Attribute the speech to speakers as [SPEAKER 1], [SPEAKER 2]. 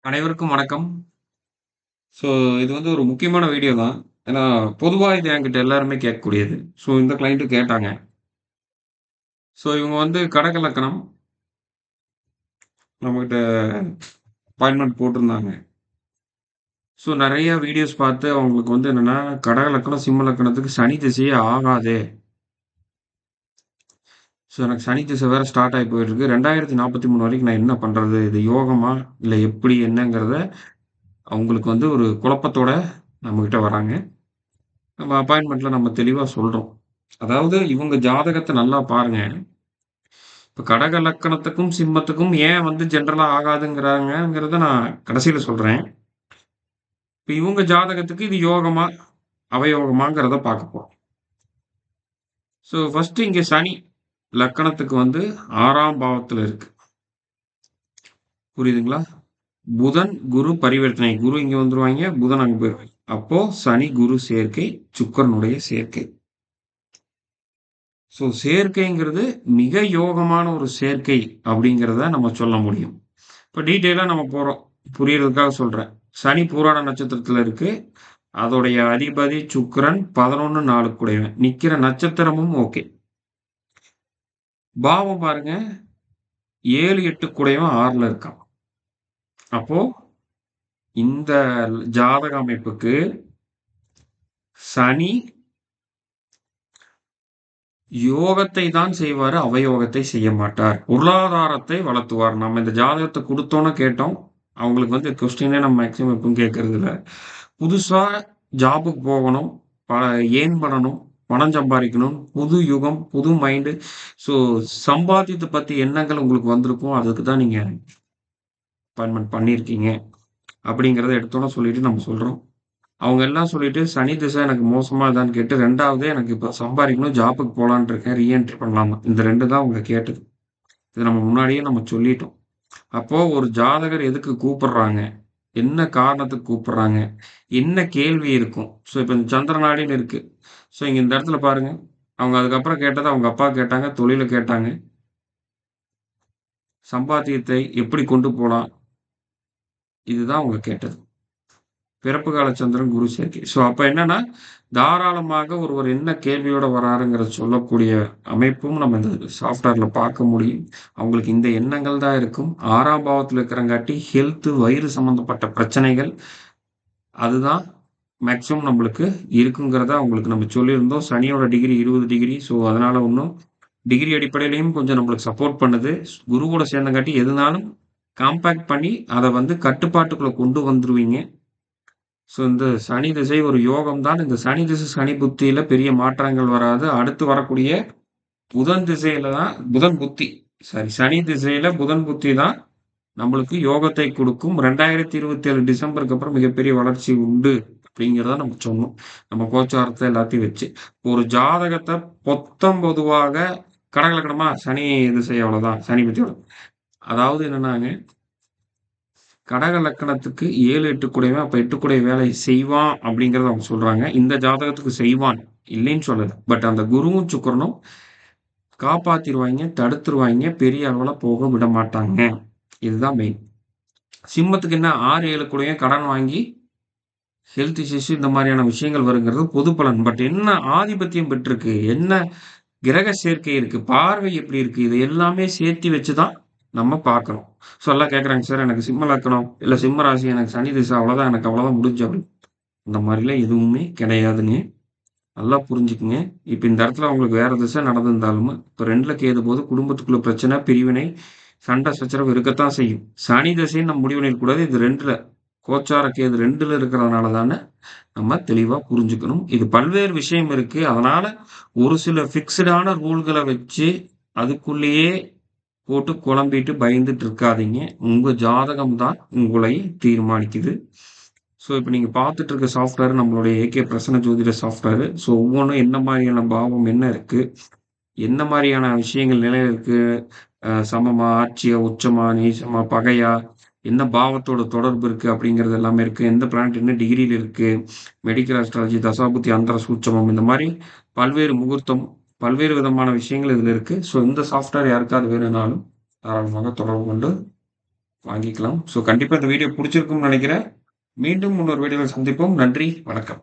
[SPEAKER 1] அனைவருக்கும் வணக்கம். ஸோ இது வந்து ஒரு முக்கியமான வீடியோ தான். ஏன்னா, பொதுவா இது என்கிட்ட எல்லாருமே கேட்கக்கூடியது. ஸோ இந்த கிளையன்ட்டும் கேட்டாங்க. ஸோ இவங்க வந்து கடக லக்கணம். நம்மகிட்ட அப்பாயின்ட்மென்ட் போட்டிருந்தாங்க. ஸோ நெறைய வீடியோஸ் பார்த்து அவங்களுக்கு வந்து என்னன்னா, கடக லக்கணம், சிம்ம லக்கணத்துக்கு சனி திசையே ஆகாதே. ஸோ எனக்கு சனி திசை வேற ஸ்டார்ட் ஆகி போயிட்டுருக்கு. 2043 வரைக்கும் நான் என்ன பண்றது? இது யோகமா? இல்ல எப்படி என்னங்கிறத அவங்களுக்கு வந்து ஒரு குழப்பத்தோட நம்மகிட்ட வராங்க. நம்ம அப்பாயின்ட்மென்ட்ல நம்ம தெளிவா சொல்றோம். அதாவது இவங்க ஜாதகத்த நல்லா பாருங்க. இப்ப கடக லக்கணத்துக்கும், சிம்மத்துக்கும் ஏன் வந்து ஜென்ரலா ஆகாதுங்கிறாங்கங்கிறத நான் கடைசியில சொல்றேன். இப்ப இவங்க ஜாதகத்துக்கு இது யோகமா, அவயோகமாங்கிறத பார்க்க போறோம். ஸோ ஃபர்ஸ்ட் இங்க சனி லக்கணத்துக்கு வந்து 6ஆம் பாவத்துல இருக்கு. புரியுதுங்களா? புதன், குரு பரிவர்த்தனை. குரு இங்க வந்துருவாய்ங்க, புதன் அங்க போயிருவாய்ங்க. அப்போ சனி, குரு சேர்க்கை, சுக்கிரனுடைய சேர்க்கை. ஸோ சேர்க்கைங்கிறது மிக யோகமான ஒரு சேர்க்கை அப்படிங்கிறத நம்ம சொல்ல முடியும். இப்ப டீட்டெயிலா நம்ம போறோம். புரியறதுக்காக சொல்றேன். சனி பூராட நட்சத்திரத்துல இருக்கு. அதோடைய அதிபதி சுக்கிரன் 11 4 கூடையவன். நிக்கிற நட்சத்திரமும் ஓகே. பாவம் பாருங்க 7 8 கூடையவன் 6ல இருக்கான். அப்போ இந்த ஜாதக அமைப்புக்கு சனி யோகத்தை தான் செய்வாரு, அவயோகத்தை செய்ய மாட்டார். பொருளாதாரத்தை வளர்த்துவார். நம்ம இந்த ஜாதகத்த குடுத்தோம்னு கேட்டோம். அவங்களுக்கு வந்து கொஸ்டினே நம்ம மேக்ஸிமம் எப்பவும் கேட்கறது இல்ல. புதுசா ஜாபுக்கு போகணும். ப ஏர்ன் பண்ணணும். பணம் சம்பாரிக்கணும். புது யுகம், புது மைண்டு. ஸோ சம்பாத்தியத்த பத்தி எண்ணங்கள் உங்களுக்கு வந்திருக்கும். அதுக்கு தான் நீங்க அப்பாயின்ட்மென்ட் பண்ணியிருக்கீங்க. அப்படிங்கிறத எடுத்தோனே சொல்லிட்டு நம்ம சொல்றோம். அவங்க எல்லாம் சொல்லிட்டு சனி திசை எனக்கு மோசமா இருக்கான்னு கேட்டு 2வது எனக்கு இப்ப சம்பாரிக்கணும். ஜாப்புக்கு போலான்னு இருக்கேன். ரீஎன்ட்ரி பண்ணலாமா? இந்த 2 தான் அவங்க கேட்டது. இது நம்ம முன்னாடியே நம்ம சொல்லிட்டோம். அப்போ ஒரு ஜாதகர் எதுக்கு கூப்பிடுறாங்க? என்ன காரணத்துக்கு கூப்பிடுறாங்க? என்ன கேள்வி இருக்கும்? ஸோ இப்ப இந்த சந்திரநாடின்னு இருக்கு. ஸோ இங்க இந்த இடத்துல பாருங்க. அவங்க அதுக்கப்புறம் கேட்டது அவங்க அப்பா கேட்டாங்க, தொழில கேட்டாங்க. சம்பாத்தியத்தை எப்படி கொண்டு போலாம்? இதுதான் அவங்க கேட்டது. பிறப்பு கால சந்திரன் குரு சேர்க்கை. ஸோ அப்ப என்னன்னா, தாராளமாக ஒருவர் என்ன கேள்வியோட வராருங்கிறத சொல்லக்கூடிய அமைப்பும் நம்ம இந்த சாஃப்ட்வேர்ல பார்க்க முடியும். அவங்களுக்கு இந்த எண்ணங்கள் தான் இருக்கும். 6ஆம் பாவத்துல இருக்கிறங்காட்டி ஹெல்த், வயிறு சம்பந்தப்பட்ட பிரச்சனைகள் அதுதான் மேக்ஸிமம் நம்மளுக்கு இருக்குங்கிறத அவங்களுக்கு நம்ம சொல்லியிருந்தோம். சனியோட டிகிரி 20 டிகிரி. ஸோ அதனால ஒண்ணும் டிகிரி அடிப்படையிலயும் கொஞ்சம் நம்மளுக்கு சப்போர்ட் பண்ணுது. குருவோட சேர்ந்தங்காட்டி எதுனாலும் காம்பேக்ட் பண்ணி அத வந்து கட்டுப்பாட்டுக்குள்ள கொண்டு வந்துருவீங்க. ஸோ இந்த சனி திசை ஒரு யோகம் தான். இந்த சனி திசை, சனி புத்தியில பெரிய மாற்றங்கள் வராது. அடுத்து வரக்கூடிய புதன் திசையில தான் புதன் புத்தி சாரி சனி திசையில புதன் புத்தி தான் நம்மளுக்கு யோகத்தை குடுக்கும். 2027 டிசம்பருக்கு அப்புறம் மிகப்பெரிய வளர்ச்சி உண்டு அப்படிங்கிறத நம்ம சொன்னோம். நம்ம கோச்சாரத்த எல்லாத்தையும் வச்சு. ஒரு ஜாதகத்த பொத்தம் பொதுவாக கடக லக்கணமா சனி திசை அவ்வளோதான். சனி புத்தி அவ்வளோ. அதாவது என்னன்னாங்க கடக லக்கணத்துக்கு 7, 8 கூடையவன் அப்ப 8 கூடைய வேலை செய்வான் அப்படிங்கிறத அவங்க சொல்றாங்க. இந்த ஜாதகத்துக்கு செய்வான். இல்லைன்னு சொல்லல. பட் அந்த குருவும், சுக்கிரனும் காப்பாத்திருவாய்ங்க, தடுத்துருவாய்ங்க. பெரிய அளவுல போக விட மாட்டாங்க. இதுதான் மெயின். சிம்மத்துக்கு என்ன 6, 7 கூடயும் கடன் வாங்கி ஹெல்த் இஷ்யூஸ் இந்த மாதிரியான விஷயங்கள் வருங்கிறது பொது பலன். பட் என்ன ஆதிபத்தியம் பெற்றிருக்கு? என்ன கிரக சேர்க்கை இருக்கு? பார்வை எப்படி இருக்கு? இது எல்லாமே சேர்த்து வச்சு தான் நம்ம பார்க்கணும். ஸோ எல்லாம் கேட்குறாங்க, "சார் எனக்கு சிம்ம லக்னம், இல்ல சிம்ம ராசி, எனக்கு சனி திசை அவ்வளோதான். எனக்கு அவ்வளோதான் முடிஞ்சு" அப்படின்னு. அந்த மாரிலாம் எதுவுமே கிடையாதுங்க. நல்லா புரிஞ்சுக்குங்க. இப்ப இந்த இடத்துல உங்களுக்கு வேற திசை நடந்திருந்தாலும், இப்ப 2ல கேது போது குடும்பத்துக்குள்ள பிரச்சனை, பிரிவினை, சண்டை சச்சரவு இருக்கத்தான் செய்யும். சனி திசைன்னு நம்ம முடிவு பண்ணிறக்கூடாது. இது 2ல கோச்சார கேது 2ல இருக்கிறதுனால தான நம்ம தெளிவா புரிஞ்சுக்கணும். இது பல்வேறு விஷயம் இருக்கு. அதனால ஒரு சில ஃபிக்ஸ்டான ரூல்கள வச்சு அதுக்குள்ளேயே போட்டு குழம்பிட்டு பயந்துட்டு இருக்காதீங்க. உங்க ஜாதகம் தான் உங்களை தீர்மானிக்குது. ஸோ இப்ப நீங்க பார்த்துட்டு இருக்க சாஃப்ட்வேர் நம்மளுடைய ஏகே பிரசன்ன ஜோதிட சாஃப்ட்வேர். ஸோ ஒவ்வொன்னும் என்ன மாரியான பாவம் என்ன இருக்கு? என்ன மாரியான விஷயங்கள் நிலையில இருக்கு? சமமா, ஆட்சியா, உச்சமா, நீச்சமா, பகையா, என்ன பாவத்தோட தொடர்பு இருக்கு அப்படிங்கிறது எல்லாமே இருக்கு. எந்த பிளானட் என்ன டிகிரில இருக்கு? மெடிக்கல் அஸ்ட்ராலஜி, தசாபுத்தி, அந்தர சூட்சமம் இந்த மாரி பல்வேறு முகூர்த்தம், பல்வேறு விதமான விஷயங்கள் இதுல இருக்கு. ஸோ இந்த சாஃப்ட்வேர் யாருக்காவது வேணும்னாலும் தாராளமாக தொடர்பு கொண்டு வாங்கிக்கலாம். ஸோ கண்டிப்பா இந்த வீடியோ புடிச்சிருக்கும்னு நெனைக்கிறேன். மீண்டும் இன்னொரு வீடியோல சந்திப்போம். நன்றி. வணக்கம்.